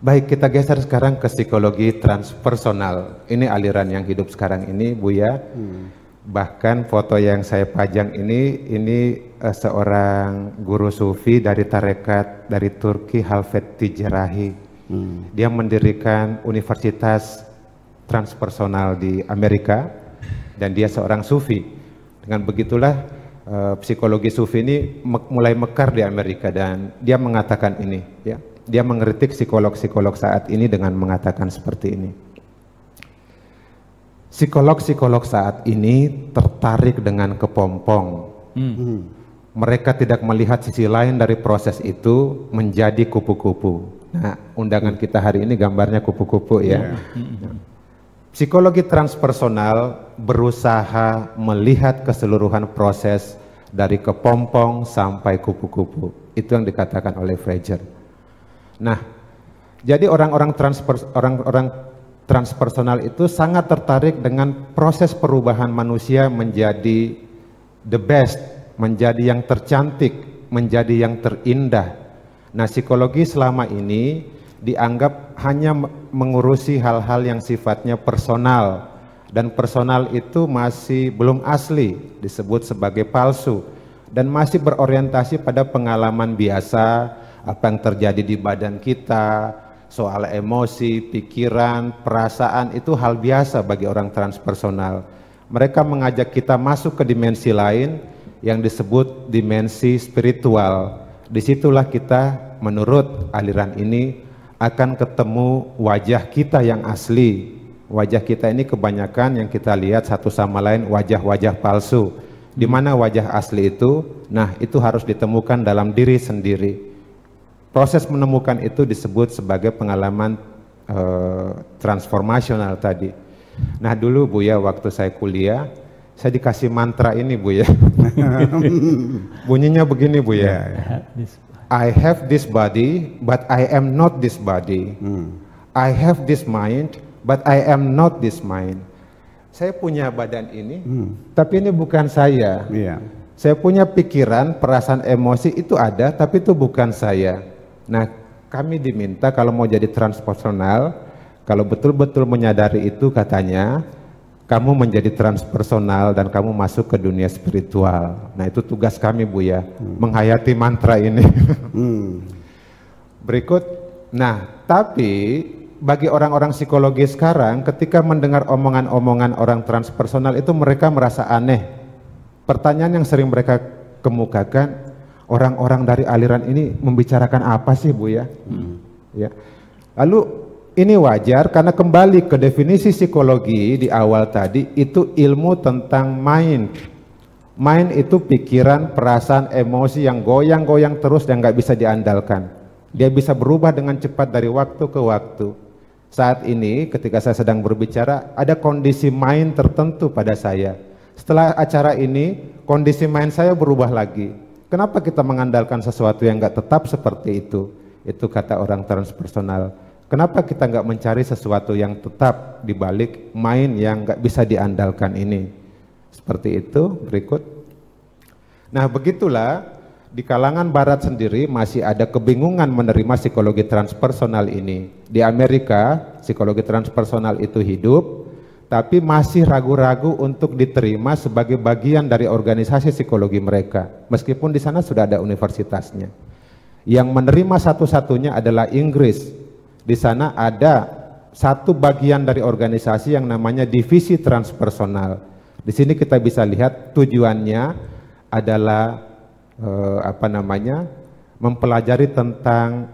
Baik, kita geser sekarang ke psikologi transpersonal. Ini aliran yang hidup sekarang ini, Buya. Bahkan foto yang saya pajang ini seorang guru sufi dari tarekat dari Turki, Halfet Tijerahi. Dia mendirikan universitas transpersonal di Amerika dan dia seorang sufi. Dengan begitulah psikologi sufi ini mulai mekar di Amerika dan dia mengatakan ini, ya. Dia mengkritik psikolog-psikolog saat ini dengan mengatakan seperti ini. Psikolog-psikolog saat ini tertarik dengan kepompong. Mereka tidak melihat sisi lain dari proses itu menjadi kupu-kupu. Nah, undangan kita hari ini gambarnya kupu-kupu ya. Psikologi transpersonal berusaha melihat keseluruhan proses dari kepompong sampai kupu-kupu. Itu yang dikatakan oleh Fraser. Nah, jadi orang-orang transpersonal itu sangat tertarik dengan proses perubahan manusia menjadi the best, menjadi yang tercantik, menjadi yang terindah. Nah, psikologi selama ini dianggap hanya mengurusi hal-hal yang sifatnya personal, dan personal itu masih belum asli, disebut sebagai palsu, dan masih berorientasi pada pengalaman biasa, apa yang terjadi di badan kita, soal emosi, pikiran, perasaan, itu hal biasa bagi orang transpersonal. Mereka mengajak kita masuk ke dimensi lain yang disebut dimensi spiritual. Disitulah kita, menurut aliran ini, akan ketemu wajah kita yang asli. Wajah kita ini kebanyakan yang kita lihat satu sama lain wajah-wajah palsu. Di mana wajah asli itu? Nah, itu harus ditemukan dalam diri sendiri. Proses menemukan itu disebut sebagai pengalaman transformasional tadi. Nah, dulu Buya waktu saya kuliah, saya dikasih mantra ini Buya. Bunyinya begini Buya. I have this body, but I am not this body. I have this mind, but I am not this mind. Saya punya badan ini, tapi ini bukan saya. Saya punya pikiran, perasaan, emosi itu ada, tapi itu bukan saya. Nah, kami diminta kalau mau jadi transpersonal, kalau betul-betul menyadari itu katanya, kamu menjadi transpersonal dan kamu masuk ke dunia spiritual. Nah, itu tugas kami Buya, menghayati mantra ini. Berikut, nah tapi bagi orang-orang psikologi sekarang ketika mendengar omongan-omongan orang transpersonal itu mereka merasa aneh. Pertanyaan yang sering mereka kemukakan, orang-orang dari aliran ini membicarakan apa sih Buya? Ya. Lalu ini wajar karena kembali ke definisi psikologi di awal tadi, itu ilmu tentang mind. Mind itu pikiran, perasaan, emosi yang goyang-goyang terus dan nggak bisa diandalkan. Dia bisa berubah dengan cepat dari waktu ke waktu. Saat ini ketika saya sedang berbicara, ada kondisi mind tertentu pada saya. Setelah acara ini, kondisi mind saya berubah lagi. Kenapa kita mengandalkan sesuatu yang nggak tetap seperti itu? Itu kata orang transpersonal. Kenapa kita nggak mencari sesuatu yang tetap di balik mind yang nggak bisa diandalkan ini? Seperti itu. Berikut. Nah, begitulah di kalangan barat sendiri masih ada kebingungan menerima psikologi transpersonal ini. Di Amerika, psikologi transpersonal itu hidup, tapi masih ragu-ragu untuk diterima sebagai bagian dari organisasi psikologi mereka. Meskipun di sana sudah ada universitasnya. Yang menerima satu-satunya adalah Inggris. Di sana ada satu bagian dari organisasi yang namanya divisi transpersonal. Di sini kita bisa lihat tujuannya adalah mempelajari tentang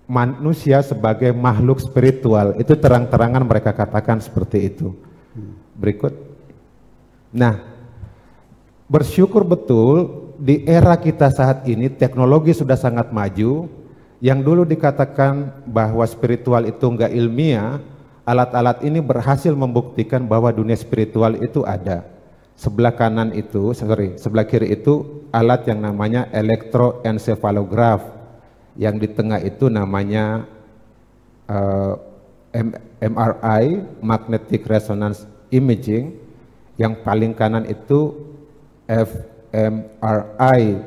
manusia sebagai makhluk spiritual. Itu terang-terangan mereka katakan seperti itu. Berikut. Nah, bersyukur betul di era kita saat ini teknologi sudah sangat maju. Yang dulu dikatakan bahwa spiritual itu enggak ilmiah, alat-alat ini berhasil membuktikan bahwa dunia spiritual itu ada. Sebelah kiri itu alat yang namanya elektroencephalograph. Yang di tengah itu namanya MRI, Magnetic Resonance Imaging. Yang paling kanan itu fMRI,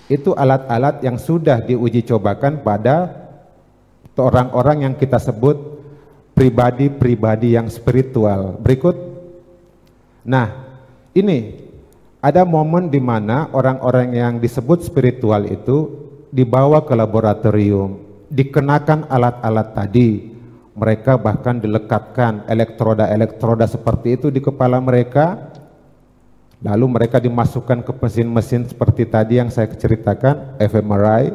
Itu alat-alat yang sudah diuji cobakan pada orang-orang yang kita sebut pribadi-pribadi yang spiritual. Berikut. Nah, ini ada momen di mana orang-orang yang disebut spiritual itu dibawa ke laboratorium, dikenakan alat-alat tadi. Mereka bahkan dilekatkan elektroda-elektroda seperti itu di kepala mereka. Lalu mereka dimasukkan ke mesin-mesin seperti tadi yang saya ceritakan, fMRI,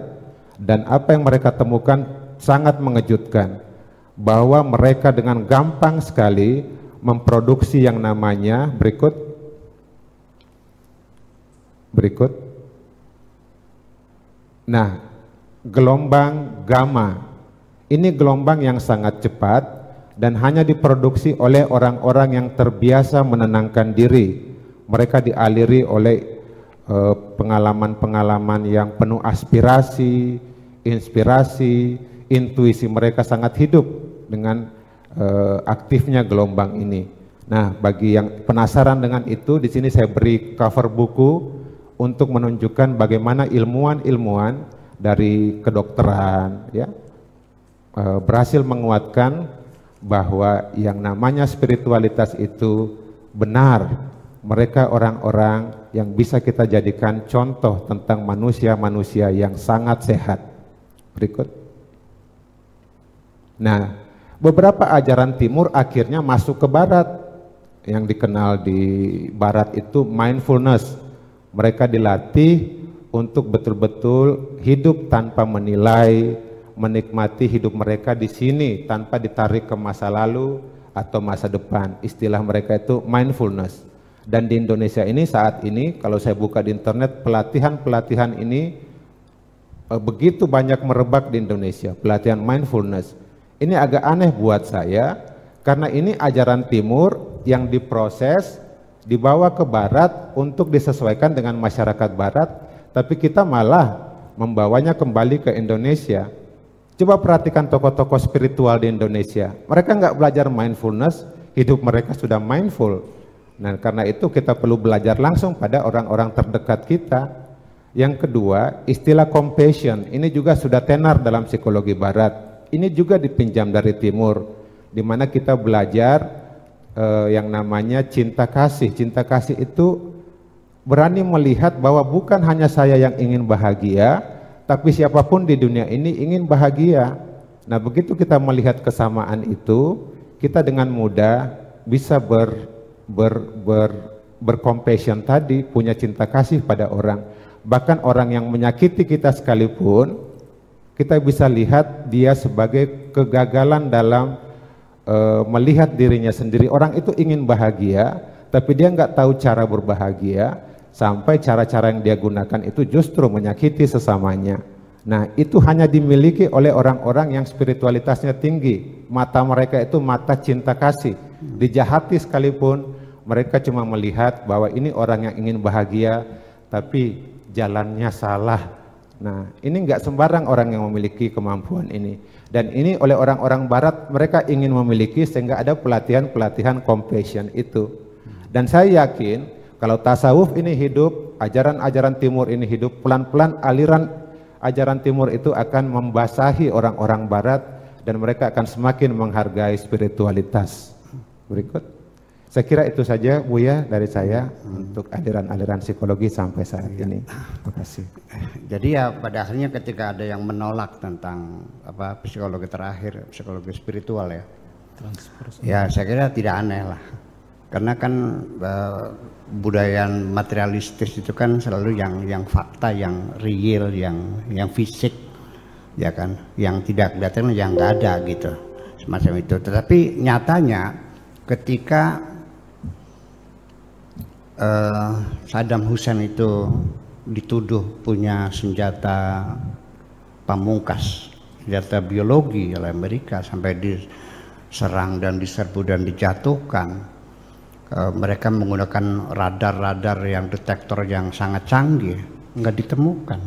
dan apa yang mereka temukan sangat mengejutkan, bahwa mereka dengan gampang sekali memproduksi yang namanya berikut. Nah, gelombang gamma. Ini gelombang yang sangat cepat dan hanya diproduksi oleh orang-orang yang terbiasa menenangkan diri. Mereka dialiri oleh pengalaman-pengalaman yang penuh aspirasi, inspirasi, intuisi mereka sangat hidup dengan aktifnya gelombang ini. Nah, bagi yang penasaran dengan itu, di sini saya beri cover buku untuk menunjukkan bagaimana ilmuwan-ilmuwan dari kedokteran ya berhasil menguatkan bahwa yang namanya spiritualitas itu benar. Mereka orang-orang yang bisa kita jadikan contoh tentang manusia-manusia yang sangat sehat. Berikut. Nah, beberapa ajaran timur akhirnya masuk ke barat. Yang dikenal di barat itu mindfulness. Mereka dilatih untuk betul-betul hidup tanpa menilai, menikmati hidup mereka di sini tanpa ditarik ke masa lalu atau masa depan. Istilah mereka itu mindfulness. Dan di Indonesia ini saat ini kalau saya buka di internet, pelatihan-pelatihan ini begitu banyak merebak di Indonesia, pelatihan mindfulness. Ini agak aneh buat saya karena ini ajaran timur yang diproses, dibawa ke barat untuk disesuaikan dengan masyarakat barat, tapi kita malah membawanya kembali ke Indonesia. Coba perhatikan tokoh-tokoh spiritual di Indonesia. Mereka nggak belajar mindfulness, hidup mereka sudah mindful. Nah, karena itu kita perlu belajar langsung pada orang-orang terdekat kita. Yang kedua, istilah compassion ini juga sudah tenar dalam psikologi barat. Ini juga dipinjam dari timur, di mana kita belajar yang namanya cinta kasih. Cinta kasih itu berani melihat bahwa bukan hanya saya yang ingin bahagia, tapi siapapun di dunia ini ingin bahagia. Nah, begitu kita melihat kesamaan itu, kita dengan mudah bisa bercompassion tadi, punya cinta kasih pada orang. Bahkan orang yang menyakiti kita sekalipun, kita bisa lihat dia sebagai kegagalan dalam melihat dirinya sendiri. Orang itu ingin bahagia, tapi dia nggak tahu cara berbahagia, sampai cara-cara yang dia gunakan itu justru menyakiti sesamanya. Nah, itu hanya dimiliki oleh orang-orang yang spiritualitasnya tinggi. Mata mereka itu mata cinta kasih. Dijahati sekalipun, mereka cuma melihat bahwa ini orang yang ingin bahagia, tapi jalannya salah. Nah, ini enggak sembarang orang yang memiliki kemampuan ini. Dan ini oleh orang-orang barat, mereka ingin memiliki sehingga ada pelatihan-pelatihan compassion itu. Dan saya yakin kalau tasawuf ini hidup, ajaran-ajaran timur ini hidup, pelan-pelan aliran ajaran timur itu akan membasahi orang-orang barat dan mereka akan semakin menghargai spiritualitas. Berikut. Saya kira itu saja Buya dari saya untuk aliran-aliran psikologi sampai saat ini. Terima kasih. Jadi ya pada akhirnya ketika ada yang menolak tentang apa psikologi terakhir, psikologi spiritual ya. Ya saya kira tidak aneh lah. Karena kan budaya materialistis itu kan selalu yang fakta, yang real, yang fisik, ya kan, yang tidak kelihatan, yang nggak ada gitu, semacam itu. Tetapi nyatanya ketika Saddam Hussein itu dituduh punya senjata pamungkas, senjata biologi oleh Amerika sampai diserang dan diserbu dan dijatuhkan. Mereka menggunakan radar-radar yang detektor yang sangat canggih, nggak ditemukan.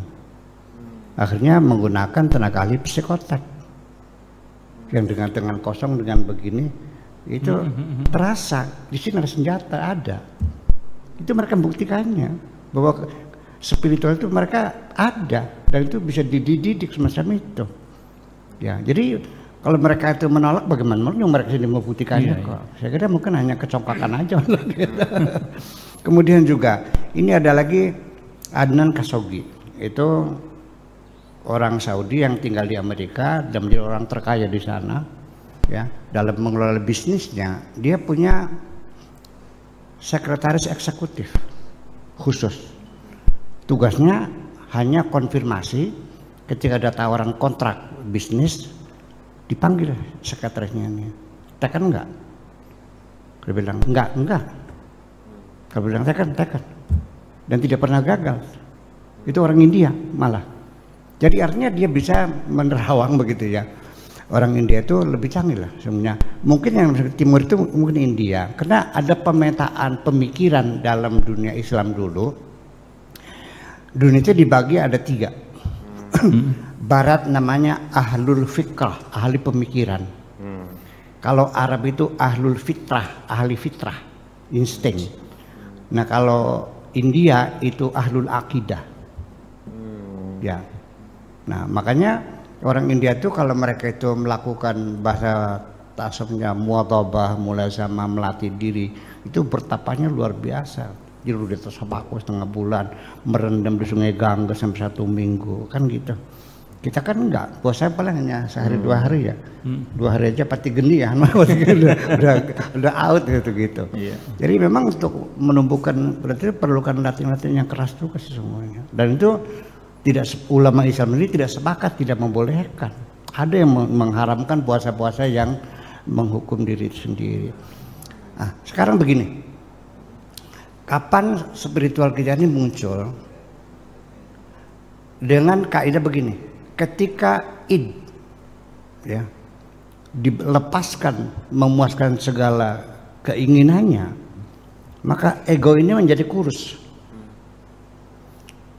Akhirnya menggunakan tenaga ahli psikotek yang dengan kosong dengan begini itu terasa di sini ada senjata ada. Itu mereka membuktikannya bahwa spiritual itu mereka ada dan itu bisa dididik semacam itu. Ya, jadi kalau mereka itu menolak bagaimana mereka sini membuktikannya kok. Saya kira mungkin hanya kecongkakan aja. Gitu. Kemudian juga ini ada lagi Adnan Khashoggi, itu orang Saudi yang tinggal di Amerika dan menjadi orang terkaya di sana. Ya, dalam mengelola bisnisnya dia punya sekretaris eksekutif khusus. Tugasnya hanya konfirmasi ketika ada tawaran kontrak bisnis, dipanggil sekretarisnya ini. Tekan enggak? Dia bilang enggak. Kalau bilang tekan. Dan tidak pernah gagal. Itu orang India malah. Jadi artinya dia bisa menerawang begitu ya. Orang India itu lebih canggih lah sebenarnya. Mungkin yang timur itu mungkin India. Karena ada pemetaan pemikiran dalam dunia Islam dulu. Dunia itu dibagi ada 3. Barat namanya ahlul fikrah, ahli pemikiran. Kalau Arab itu ahlul fitrah, ahli fitrah, insting. Nah kalau India itu ahlul akidah. Ya. Nah makanya orang India itu kalau mereka itu melakukan bahasa tasawufnya muadhabah, mulazamah, melatih diri, itu bertapanya luar biasa. Tidur di atas batu setengah bulan, merendam di sungai Ganges sampai 1 minggu, kan gitu. Kita kan enggak, puasa paling hanya sehari 2 hari ya. 2 hari aja pati geni ya, udah out gitu. Yeah. Jadi memang untuk menumbuhkan berarti perlukan latihan-latihan yang keras juga sih semuanya. Dan itu tidak, ulama Islam ini tidak sepakat, tidak membolehkan. Ada yang mengharamkan puasa-puasa yang menghukum diri sendiri. Nah, sekarang begini, kapan spiritual kita ini muncul? Dengan kaidah begini, ketika id ya dilepaskan, memuaskan segala keinginannya, maka ego ini menjadi kurus.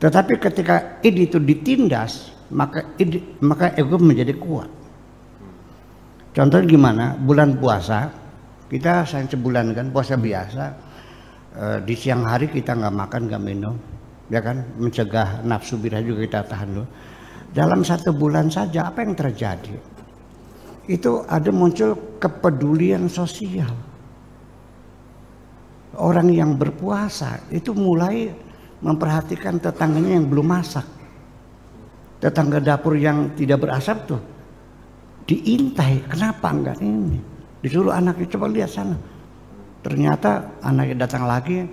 Tetapi ketika id itu ditindas, maka ego menjadi kuat. Contohnya gimana? Bulan puasa, kita sayang sebulan kan puasa biasa. Di siang hari kita nggak makan, nggak minum, ya kan, mencegah nafsu birah juga kita tahan dulu. Dalam 1 bulan saja apa yang terjadi? Itu ada muncul kepedulian sosial. Orang yang berpuasa itu mulai memperhatikan tetangganya yang belum masak. Tetangga dapur yang tidak berasap tuh diintai, kenapa enggak ini? Disuruh anaknya coba lihat sana. Ternyata anaknya datang lagi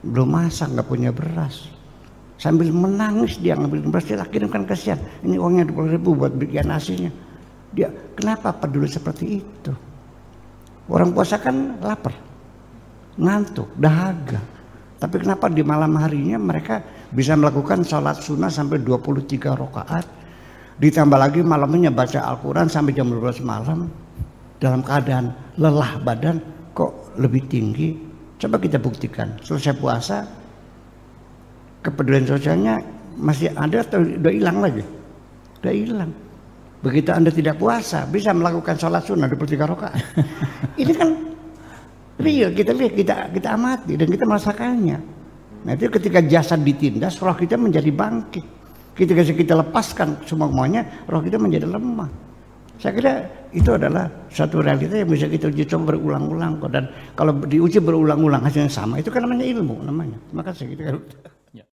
belum masak, nggak punya beras. Sambil menangis dia ngambil beras, dia kirimkan kasihan. Ini uangnya 20.000 buat bikin nasinya. Dia kenapa peduli seperti itu? Orang puasa kan lapar, ngantuk, dahaga. Tapi kenapa di malam harinya mereka bisa melakukan sholat sunnah sampai 23 rakaat, ditambah lagi malamnya baca Al-Quran sampai jam 12 malam dalam keadaan lelah badan kok lebih tinggi? Coba kita buktikan. Selesai puasa, kepedulian sosialnya masih ada atau udah hilang lagi? Udah hilang. Begitu Anda tidak puasa, bisa melakukan sholat sunnah 23 rakaat. Ini kan real, kita lihat, kita amati dan kita merasakannya. Nah itu ketika jasad ditindas, roh kita menjadi bangkit. Ketika kita lepaskan semuanya, roh kita menjadi lemah. Saya kira itu adalah satu realita yang bisa kita uji coba berulang-ulang. Dan kalau diuji berulang-ulang hasilnya sama, itu kan namanya ilmu namanya. Terima kasih.